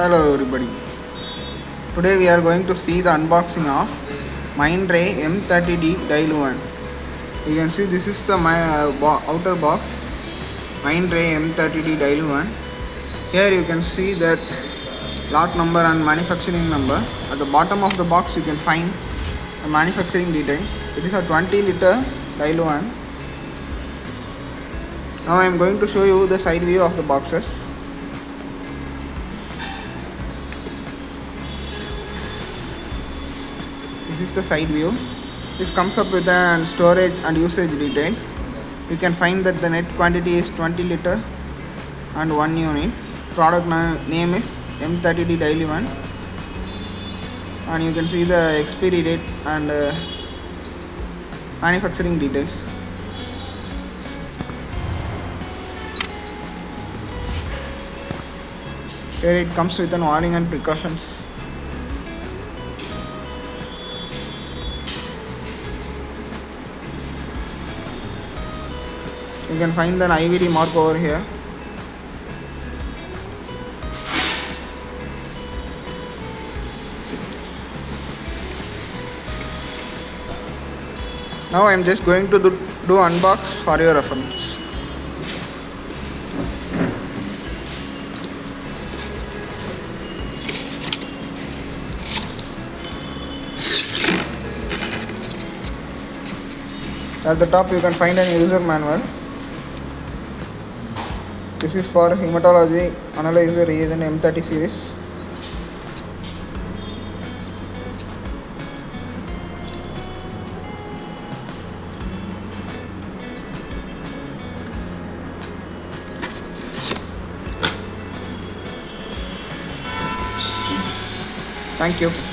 Hello everybody. Today we are going to see the unboxing of Mindray M30D Diluent. You can see this is the outer box, Mindray M30D Diluent. Here you can see that lot number and manufacturing number. At the bottom of the box you can find the manufacturing details. It is a 20-liter diluent. Now I am going to show you the side view of the boxes. This is the side view. This comes up with the storage and usage details. You can find that the net quantity is 20 liter and 1 unit. Product name is M30D Diluent, and you can see the expiry date and manufacturing details. Here it comes with an warning and precautions. You can find an IVD mark over here. Now I am just going to do unbox for your reference. At the top you can find an user manual. This is for Hematology Analyzer Reagent M30 series. Thank you.